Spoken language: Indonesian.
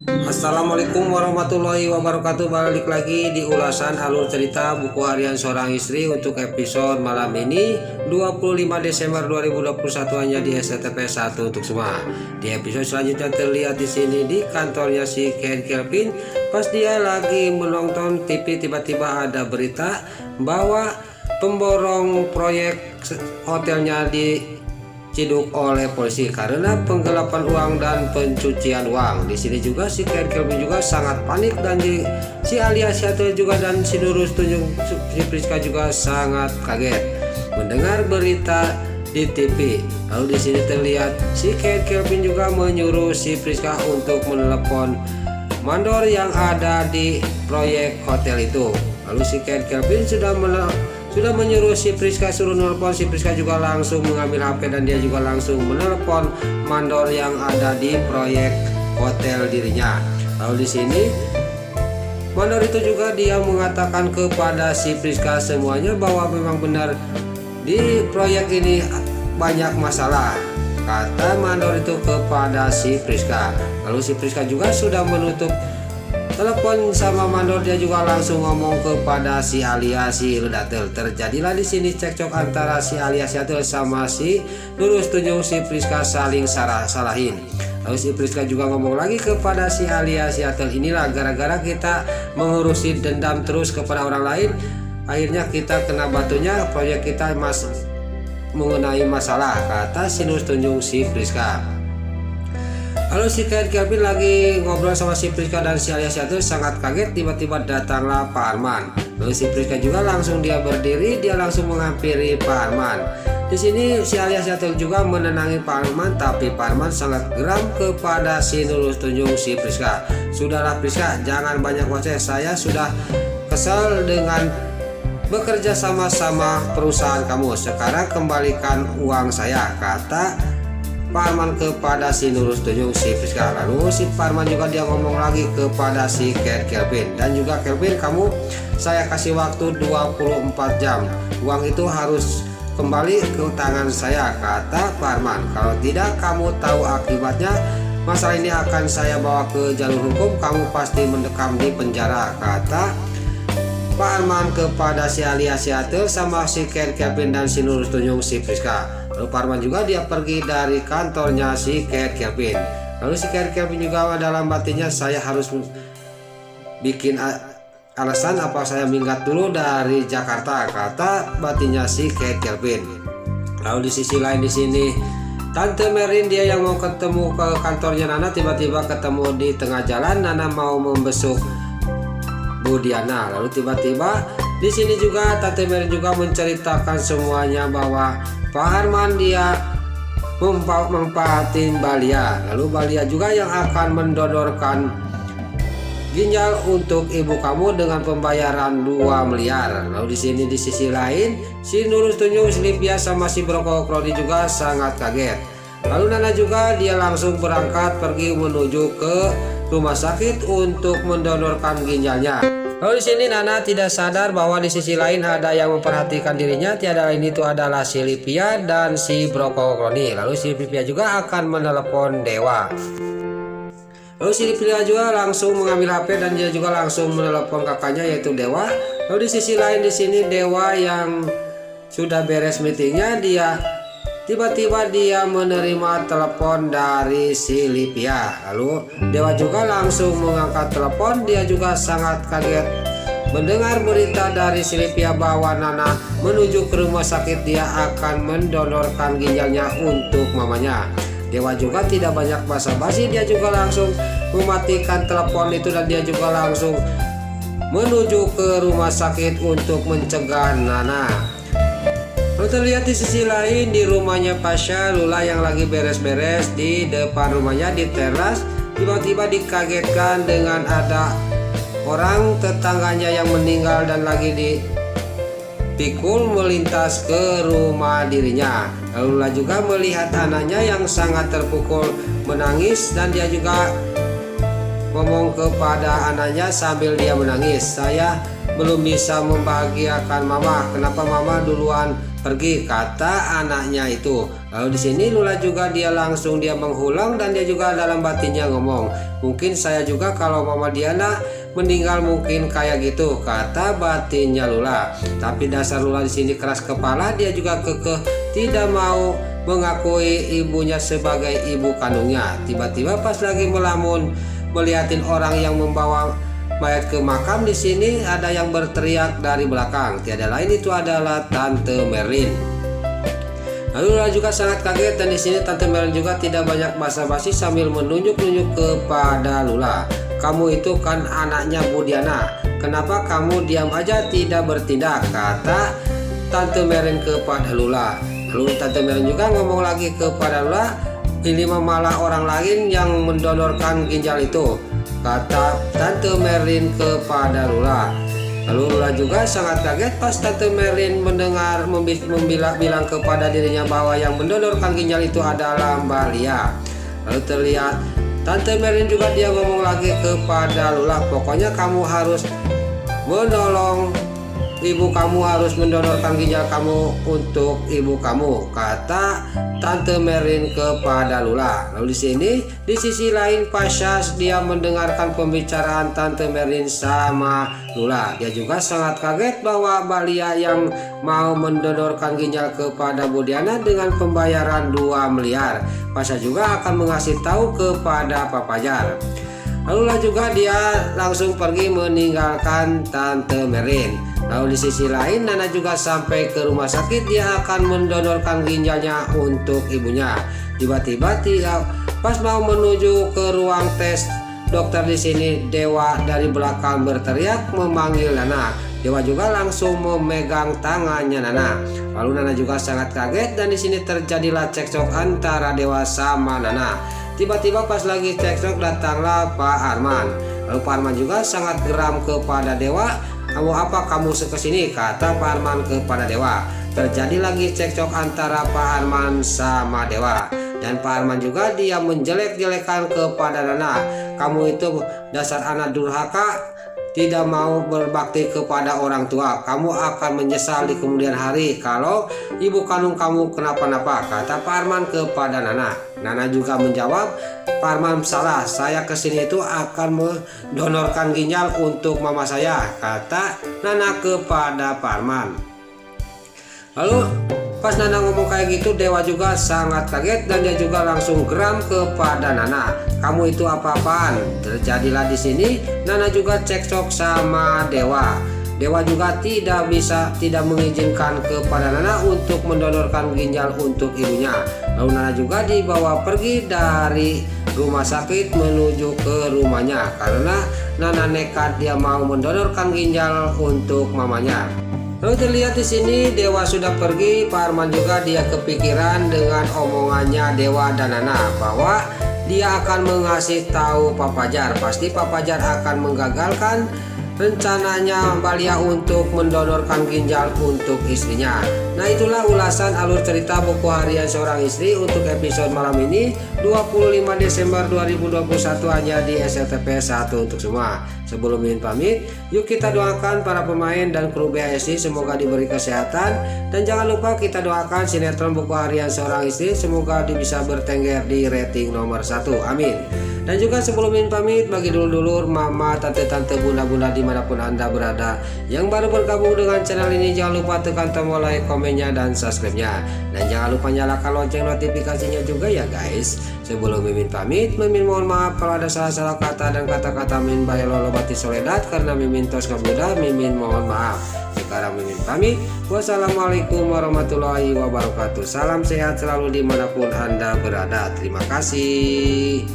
Assalamualaikum warahmatullahi wabarakatuh. Balik lagi di ulasan alur cerita buku harian seorang istri untuk episode malam ini 25 Desember 2021 hanya di SCTP 1 untuk semua. Di episode selanjutnya terlihat di sini di kantornya si Ken Kelvin. Pas dia lagi menonton TV, tiba-tiba ada berita bahwa pemborong proyek hotelnya diciduk oleh polisi karena penggelapan uang dan pencucian uang. Di sini juga si Ken Kelvin juga sangat panik, dan si Alia Siatel juga dan si Nurul Tunjung si Priska juga sangat kaget mendengar berita di TV. Lalu di sini terlihat si Ken Kelvin juga menyuruh si Priska untuk menelepon mandor yang ada di proyek hotel itu. Lalu si Ken Kelvin sudah menyuruh si Priska suruh nelpon. Si Priska juga langsung mengambil HP dan dia juga langsung menelepon mandor yang ada di proyek hotel dirinya. Lalu di sini mandor itu juga dia mengatakan kepada si Priska semuanya bahwa memang benar di proyek ini banyak masalah, kata mandor itu kepada si Priska. Lalu si Priska juga sudah menutup telepon sama mandor, dia juga langsung ngomong kepada si Alia si Ledatel. Terjadilah di sini cekcok antara si Alia Siatel sama si Nurul Tunjung si Priska saling salahin. Lalu si Priska juga ngomong lagi kepada si Alia Siatel, inilah gara-gara kita mengurusi dendam terus kepada orang lain, akhirnya kita kena batunya, proyek kita mengenai masalah, kata si Nurul Tunjung si Priska. Lalu si Ken Kelvin lagi ngobrol sama si Priska dan si Alia Siatel sangat kaget, tiba-tiba datanglah Pak Arman. Lalu si Priska juga langsung dia berdiri, dia langsung menghampiri Pak Arman. Di sini si Alia Siatel juga menenangi Pak Arman, tapi Pak Arman sangat geram kepada si Nurul Tunjung si Priska. Sudahlah Priska, jangan banyak ngoceh, saya sudah kesal dengan bekerja sama-sama perusahaan kamu. Sekarang kembalikan uang saya, kata Pak Arman kepada si Nurul Tunjung si Priska. Lalu si Pak Arman juga dia ngomong lagi kepada si Ken Kelvin, dan juga Kelvin, kamu saya kasih waktu 24 jam, uang itu harus kembali ke tangan saya, kata Pak Arman. Kalau tidak kamu tahu akibatnya, masalah ini akan saya bawa ke jalur hukum, kamu pasti mendekam di penjara, kata Pak Arman kepada si Alia Siatel sama si Ken Kelvin dan si Nurul Tunjung si Priska. Lalu Pak Arman juga dia pergi dari kantornya si Ken Kelvin. Lalu si Ken Kelvin juga dalam batinnya, saya harus bikin alasan apa saya minggat dulu dari Jakarta, kata batinnya si Ken Kelvin. Lalu di sisi lain di sini Tante Merin dia yang mau ketemu ke kantornya Nana, tiba-tiba ketemu di tengah jalan. Nana mau membesuk Bu Diana. Lalu tiba-tiba di sini juga Tante Merin juga menceritakan semuanya bahwa Pak Arman dia mempahatin Balia. Lalu Balia juga yang akan mendonorkan ginjal untuk ibu kamu dengan pembayaran 2 miliar. Lalu di sini di sisi lain si Nurul Tunjung, Silvia sama si Broko Krodi juga sangat kaget. Lalu Nana juga dia langsung berangkat pergi menuju ke rumah sakit untuk mendonorkan ginjalnya. Lalu di sini Nana tidak sadar bahwa di sisi lain ada yang memperhatikan dirinya, tiada lain itu adalah Silvia dan si Broko Kroni. Lalu Silvia juga akan menelepon Dewa. Lalu Silvia juga langsung mengambil HP dan dia juga langsung menelepon kakaknya yaitu Dewa. Lalu di sisi lain di sini Dewa yang sudah beres meetingnya, dia tiba-tiba dia menerima telepon dari Silvia. Lalu Dewa juga langsung mengangkat telepon, dia juga sangat kaget mendengar berita dari Silvia bahwa Nana menuju ke rumah sakit, dia akan mendonorkan ginjalnya untuk mamanya. Dewa juga tidak banyak basa-basi, dia juga langsung mematikan telepon itu dan dia juga langsung menuju ke rumah sakit untuk mencegah Nana. Lalu terlihat di sisi lain di rumahnya Pasha, Lula yang lagi beres-beres di depan rumahnya di teras, tiba-tiba dikagetkan dengan ada orang tetangganya yang meninggal dan lagi dipikul melintas ke rumah dirinya. Lalu Lula juga melihat anaknya yang sangat terpukul menangis, dan dia juga ngomong kepada anaknya sambil dia menangis, saya belum bisa membahagiakan mama, kenapa mama duluan pergi, kata anaknya itu. Lalu di sini Lula juga dia langsung dia menghulang dan dia juga dalam batinnya ngomong, mungkin saya juga kalau Mama Diana meninggal mungkin kayak gitu, kata batinnya Lula. Tapi dasar Lula di sini keras kepala, dia juga kekeh tidak mau mengakui ibunya sebagai ibu kandungnya. Tiba-tiba pas lagi melamun melihatin orang yang membawa mayat ke makam, di sini ada yang berteriak dari belakang. Tiada lain itu adalah Tante Merlin. Lalu Lula juga sangat kaget dan di sini Tante Merlin juga tidak banyak basa-basi sambil menunjuk-nunjuk kepada Lula. Kamu itu kan anaknya Bu Diana, kenapa kamu diam aja tidak bertindak, kata Tante Merlin kepada Lula. Lalu Tante Merlin juga ngomong lagi kepada Lula, ini malah orang lain yang mendonorkan ginjal itu, kata Tante Merlin kepada Lula. Lalu Lula juga sangat kaget pas Tante Merlin mendengar bilang kepada dirinya bahwa yang mendonorkan ginjal itu adalah Mbak Lia. Lalu terlihat Tante Merlin juga dia ngomong lagi kepada Lula, pokoknya kamu harus menolong ibu kamu, harus mendonorkan ginjal kamu untuk ibu kamu, kata Tante Merlin kepada Lula. Lalu di sisi lain Pasha dia mendengarkan pembicaraan Tante Merlin sama Lula. Dia juga sangat kaget bahwa Mbak Lia yang mau mendonorkan ginjal kepada Bu Diana dengan pembayaran 2 miliar. Pasha juga akan mengasih tahu kepada Pak Fajar. Lalu juga dia langsung pergi meninggalkan Tante Merlin. Lalu di sisi lain Nana juga sampai ke rumah sakit, dia akan mendonorkan ginjalnya untuk ibunya. Tiba-tiba pas mau menuju ke ruang tes dokter, di sini Dewa dari belakang berteriak memanggil Nana. Dewa juga langsung memegang tangannya Nana. Lalu Nana juga sangat kaget dan di sini terjadilah cekcok antara Dewa sama Nana. Tiba-tiba pas lagi cekcok datanglah Pak Arman. Lalu Pak Arman juga sangat geram kepada Dewa. Kamu apa kamu kesini, kata Pak Arman kepada Dewa. Terjadi lagi cekcok antara Pak Arman sama Dewa. Dan Pak Arman juga dia menjelek-jelekan kepada Nana. Kamu itu dasar anak durhaka, tidak mau berbakti kepada orang tua. Kamu akan menyesal di kemudian hari kalau ibu kandung kamu kenapa-napa, kata Pak Arman kepada Nana. Nana juga menjawab, Pak Arman salah, saya kesini itu akan mendonorkan ginjal untuk mama saya, kata Nana kepada Pak Arman. Lalu pas Nana ngomong kayak gitu, Dewa juga sangat kaget dan dia juga langsung geram kepada Nana. Kamu itu apa-apaan? Terjadilah di sini Nana juga cekcok sama Dewa. Dewa juga tidak mengizinkan kepada Nana untuk mendonorkan ginjal untuk ibunya. Lalu Nana juga dibawa pergi dari rumah sakit menuju ke rumahnya karena Nana nekat dia mau mendonorkan ginjal untuk mamanya. Lalu terlihat di sini Dewa sudah pergi, Pak Arman juga dia kepikiran dengan omongannya Dewa dan Nana bahwa dia akan mengasih tahu Pak Fajar. Pasti Pak Fajar akan menggagalkan rencananya Mbak Lia untuk mendonorkan ginjal untuk istrinya. Nah, itulah ulasan alur cerita buku harian seorang istri untuk episode malam ini 25 Desember 2021 hanya di SCTV 1 untuk semua. Sebelum Mimin pamit, yuk kita doakan para pemain dan kru BHSI semoga diberi kesehatan, dan jangan lupa kita doakan sinetron buku harian seorang istri semoga bisa bertengger di rating nomor 1. Amin. Dan juga sebelum Mimin pamit, bagi dulur-dulur, mama, tante-tante, bunda-bunda dimanapun Anda berada yang baru bergabung dengan channel ini, jangan lupa tekan tombol like, komennya, dan subscribe-nya. Dan jangan lupa nyalakan lonceng notifikasinya juga ya guys. Sebelum Mimin pamit, Mimin mohon maaf kalau ada salah-salah kata dan kata-kata Mimin bae lolobati soledad karena Mimin tos kabuda, Mimin mohon maaf. Sekarang Mimin pamit. Wassalamualaikum warahmatullahi wabarakatuh. Salam sehat selalu dimanapun Anda berada. Terima kasih.